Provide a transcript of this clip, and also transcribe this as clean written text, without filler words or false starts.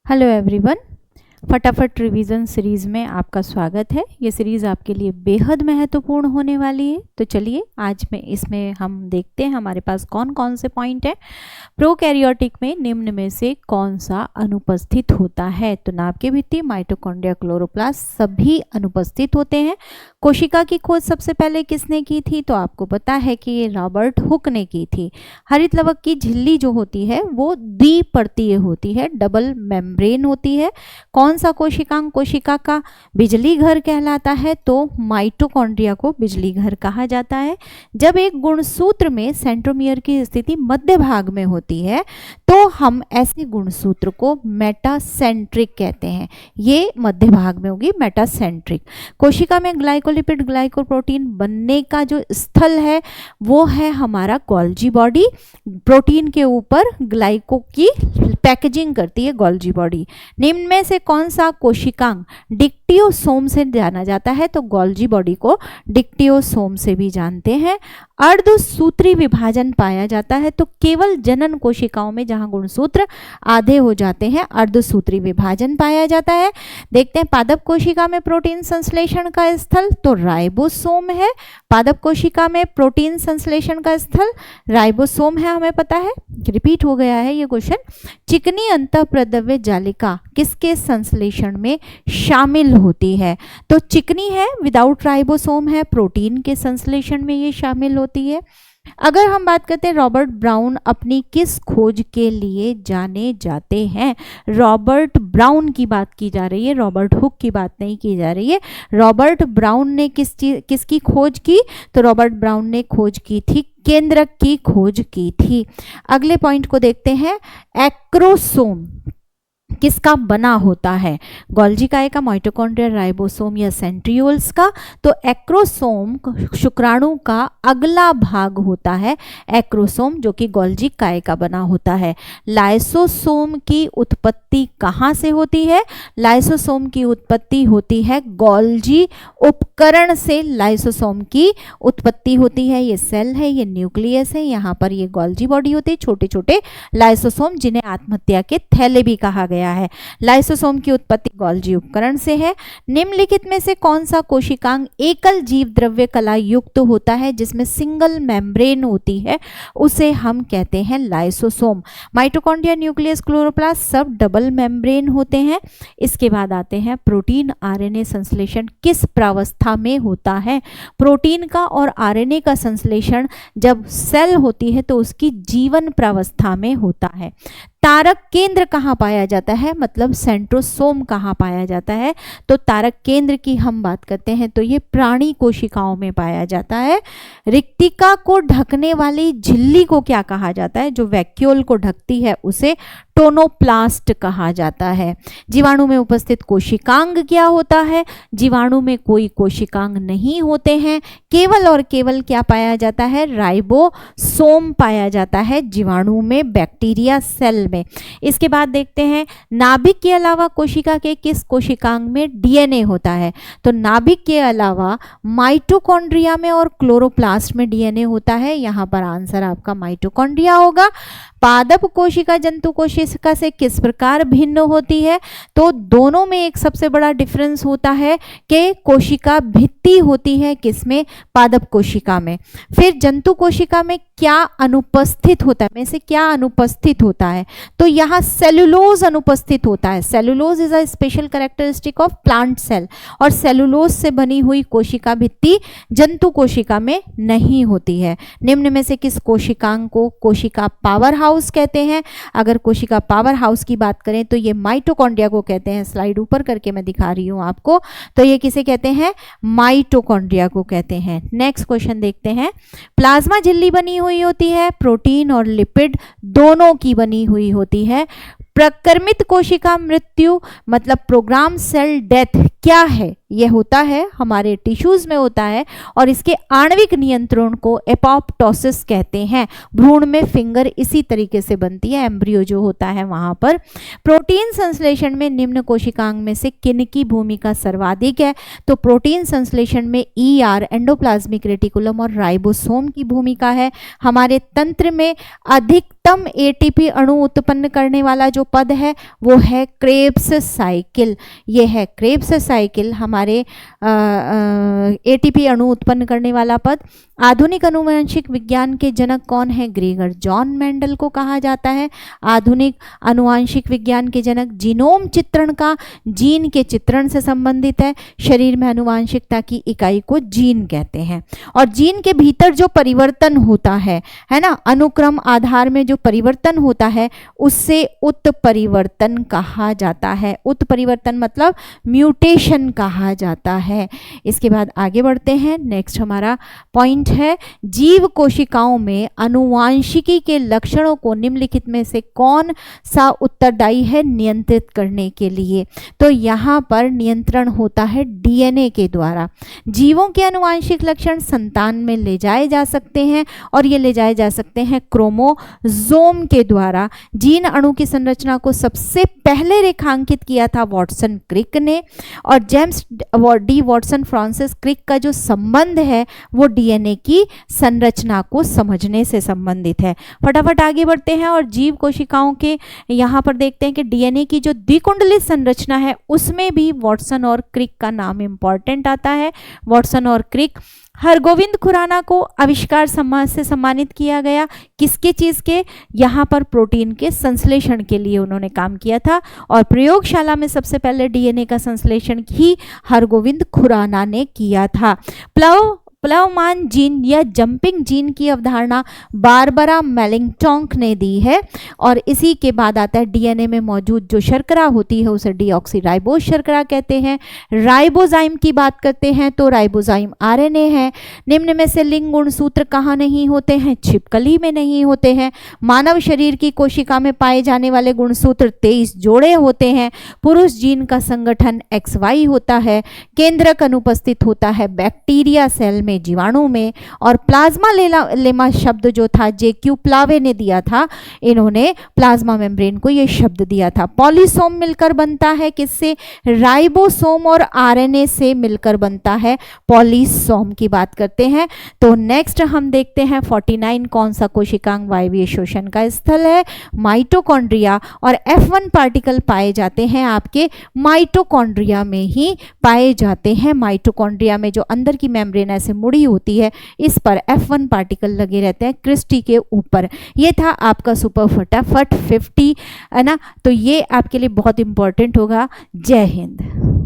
Hello everyone, फटाफट revision series में आपका स्वागत है। ये सीरीज़ आपके लिए बेहद महत्वपूर्ण होने वाली है। तो चलिए आज में इसमें हम देखते हैं हमारे पास कौन कौन से पॉइंट हैं। प्रोकैरियोटिक में निम्न में से कौन सा अनुपस्थित होता है? तो नाभ के भित्ति, माइटोकॉन्ड्रिया, क्लोरोप्लास्ट सभी अनुपस्थित होते हैं। कोशिका की खोज सबसे पहले किसने की थी? तो आपको पता है कि ये रॉबर्ट हुक ने की थी। हरित लवक की झिल्ली जो होती है वो द्विपर्तीय होती है, डबल मेम्ब्रेन होती है। कौन सा कोशिकांग कोशिका का बिजली घर कहलाता है? तो माइटोकॉन्ड्रिया को बिजली घर कहा जाता है। जब एक गुणसूत्र में सेंट्रोमियर की स्थिति मध्य भाग में होती है तो हम ऐसे गुणसूत्र को मेटासेंट्रिक कहते हैं। ये मध्य भाग में होगी, मेटासेंट्रिक। कोशिका में ग्लाइकोलिपिड ग्लाइकोप्रोटीन बनने का जो स्थल है वो है हमारा गोल्जी बॉडी। प्रोटीन के ऊपर ग्लाइको की पैकेजिंग करती है गोल्जी बॉडी। निम्न में से कौन सा कोशिकांग डिक्टियोसोम से जाना जाता है? तो गोल्जी बॉडी को डिक्टियोसोम से भी जानते हैं। अर्धसूत्री विभाजन पाया जाता है। तो केवल जनन कोशिकाओं में जहां गुणसूत्र आधे हो जाते हैं अर्धसूत्री विभाजन पाया जाता है। देखते हैं पादप कोशिका में प्रोटीन संश्लेषण का स्थल तो राइबोसोम है। पादप कोशिका में प्रोटीन संश्लेषण का स्थल राइबोसोम है, हमें पता है, रिपीट हो गया है ये क्वेश्चन। चिकनी अंतःप्रद्रव्य जालिका किसके संश्लेषण में शामिल होती है? तो चिकनी है, विदाउट राइबोसोम है, प्रोटीन के संश्लेषण में ये शामिल होती है। अगर हम बात करते हैं रॉबर्ट ब्राउन अपनी किस खोज के लिए जाने जाते हैं? रॉबर्ट ब्राउन की बात की जा रही है, रॉबर्ट हुक की बात नहीं की जा रही है। रॉबर्ट ब्राउन ने किसकी खोज की? तो रॉबर्ट ब्राउन ने खोज की थी केंद्रक की खोज की थी। अगले पॉइंट को देखते हैं, एक्रोसोम किसका बना होता है? गोल्जी काय का, माइटोकॉन्ड्रिया, राइबोसोम या सेंट्रियोल्स का? तो एक्रोसोम शुक्राणु का अगला भाग होता है, एक्रोसोम जो कि गोल्जी काय का बना होता है। लाइसोसोम की उत्पत्ति कहाँ से होती है? लाइसोसोम की उत्पत्ति होती है गोल्जी उपकरण से। लाइसोसोम की उत्पत्ति होती है, ये सेल है, ये न्यूक्लियस है, यहाँ पर ये गोल्जी बॉडी होती है, छोटे छोटे लाइसोसोम जिन्हें आत्महत्या के थैले भी कहा गया है। लाइसोसोम की उत्पत्ति गोल्जी उपकरण से है। निम्नलिखित में से कौन सा कोशिकांग एकल जीव द्रव्य कला युक्त होता है जिसमें सिंगल मेम्ब्रेन होती है? उसे हम कहते हैं लाइसोसोम। माइटोकॉन्ड्रिया, न्यूक्लियस, क्लोरोप्लास्ट सब डबल मेम्ब्रेन होते हैं। इसके बाद आते हैं प्रोटीन आरएनए संश्लेषण किस प्रावस्था में होता है? प्रोटीन का और आरएनए का संश्लेषण जब सेल होती है तो उसकी जीवन प्रावस्था में होता है। तारक केंद्र कहाँ पाया जाता है? मतलब सेंट्रोसोम कहाँ पाया जाता है? तो तारक केंद्र की हम बात करते हैं तो ये प्राणी कोशिकाओं में पाया जाता है। रिक्तिका को ढकने वाली झिल्ली को क्या कहा जाता है? जो वैक्यूल को ढकती है उसे टोनोप्लास्ट कहा जाता है। जीवाणु में उपस्थित कोशिकांग क्या होता है? जीवाणु में कोई कोशिकांग नहीं होते हैं, केवल और केवल क्या पाया जाता है? राइबोसोम पाया जाता है जीवाणु में, बैक्टीरिया सेल में। इसके बाद देखते हैं नाभिक के अलावा कोशिका के किस कोशिकांग में डीएनए होता है? तो नाभिक के अलावा माइटोकॉन्ड्रिया में और क्लोरोप्लास्ट में डीएनए होता है। यहाँ पर आंसर आपका माइटोकॉन्ड्रिया होगा। पादप कोशिका जंतु कोशिका से किस प्रकार भिन्न होती है? तो दोनों में एक सबसे बड़ा डिफरेंस होता है कि कोशिका भित्ति होती है किसमें? पादप कोशिका में। फिर जंतु कोशिका में क्या अनुपस्थित होता है? में से क्या अनुपस्थित होता है? तो यहाँ सेलुलोज अनुपस्थित होता है। Cellulose is a special characteristic of plant cell और सेलुलोज से बनी हुई कोशिका भित्ति जंतु कोशिका में नहीं होती है। निम्न में से किस कोशिकांग को कोशिका पावर हाउस कहते हैं? अगर कोशिका पावर हाउस की बात करें तो ये माइटोकॉन्ड्रिया को कहते हैं। स्लाइड ऊपर करके मैं दिखा रही हूं आपको। तो ये किसे कहते हैं? माइटोकॉन्ड्रिया को कहते हैं। नेक्स्ट क्वेश्चन देखते हैं। प्लाज्मा झिल्ली बनी हुई होती है प्रोटीन और लिपिड दोनों की बनी हुई होती है। प्रकर्मित कोशिका मृत्यु मतलब प्रोग्राम सेल डेथ क्या है? यह होता है हमारे टिश्यूज में होता है और इसके आणविक नियंत्रण को एपोप्टोसिस कहते हैं। भ्रूण में फिंगर इसी तरीके से बनती है, एम्ब्रियो जो होता है वहां पर। प्रोटीन संश्लेषण में निम्न कोशिकांग में से किन की भूमिका सर्वाधिक है? तो प्रोटीन संश्लेषण में ईआर, एंडोप्लाज्मिक रेटिकुलम और राइबोसोम की भूमिका है। हमारे तंत्र में अधिकतम एटीपी अणु उत्पन्न करने वाला जो पद है वो है क्रेब्स साइकिल। ये है क्रेब्स साइकिल, हमारे एटीपी अणु उत्पन्न करने वाला पद। आधुनिक आनुवंशिक विज्ञान के जनक कौन है? ग्रेगर जॉन मेंडल को कहा जाता है आधुनिक आनुवंशिक विज्ञान के जनक। जीनोम चित्रण का जीन के चित्रण से संबंधित है। शरीर में आनुवंशिकता की इकाई को जीन कहते हैं। और जीन के भीतर जो परिवर्तन होता है ना, अनुक्रम आधार में जो परिवर्तन होता है उससे उत्परिवर्तन कहा जाता है। उत्परिवर्तन मतलब म्यूटेशन कहा जाता है। इसके बाद आगे बढ़ते हैं। नेक्स्ट हमारा पॉइंट है, जीव कोशिकाओं में आनुवांशिकी के लक्षणों को निम्नलिखित में से कौन सा उत्तरदायी है नियंत्रित करने के लिए? तो यहाँ पर नियंत्रण होता है डीएनए के द्वारा। जीवों के आनुवांशिक लक्षण संतान में ले जाए जा सकते हैं और ये ले जाए जा सकते हैं क्रोमोसोम के द्वारा। जीन अणु की संरचना को सबसे पहले रेखांकित किया था वॉटसन क्रिक ने, और James D Watson Francis Crick का जो संबंध है वो डीएनए की संरचना को समझने से संबंधित है। फटाफट आगे बढ़ते हैं और जीव कोशिकाओं के यहाँ पर देखते हैं कि डीएनए की जो द्विकुंडलित संरचना है उसमें भी वॉटसन और क्रिक का नाम इंपॉर्टेंट आता है। वॉटसन और क्रिक। हरगोविंद खुराना को आविष्कार सम्मान से सम्मानित किया गया। किसके चीज़ के? यहाँ पर प्रोटीन के संश्लेषण के लिए उन्होंने काम किया था और प्रयोगशाला में सबसे पहले डीएनए का संश्लेषण ही हरगोविंद खुराना ने किया था। प्लवमान जीन या जंपिंग जीन की अवधारणा बारबरा मेलिंगटोंक ने दी है। और इसी के बाद आता है डीएनए में मौजूद जो शर्करा होती है उसे डीऑक्सीराइबोज शर्करा कहते हैं। राइबोजाइम की बात करते हैं तो राइबोजाइम आरएनए है। निम्न में से लिंग गुणसूत्र कहाँ नहीं होते हैं? छिपकली में नहीं होते हैं। मानव शरीर की कोशिका में पाए जाने वाले गुणसूत्र 23 जोड़े होते हैं। पुरुष जीन का संगठन XY होता है। केंद्रक अनुपस्थित होता है बैक्टीरिया सेल में, जीवाणु में। और प्लाज्मा लेमा शब्द जो था JQ प्लावे ने दिया था, इन्होंने प्लाज्मा मेम्ब्रेन को ये शब्द दिया था। पॉलीसोम मिलकर बनता है किससे? राइबोसोम और आरएनए से मिलकर बनता है। पॉलीसोम की बात करते हैं। तो नेक्स्ट हम देखते हैं 49 कौन सा कोशिकांग वायवीय शोषण का स्थल है? माइटोकॉन्ड्रिया। और F1 पार्टिकल पाए जाते हैं आपके माइटोकॉन्ड्रिया में ही पाए जाते हैं। माइटोकॉन्ड्रिया में जो अंदर की मेम्ब्रेन ऐसे मुड़ी होती है इस पर F1 पार्टिकल लगे रहते हैं क्रिस्टी के ऊपर। ये था आपका सुपर फटाफट 50 है ना। तो ये आपके लिए बहुत इंपॉर्टेंट होगा। जय हिंद।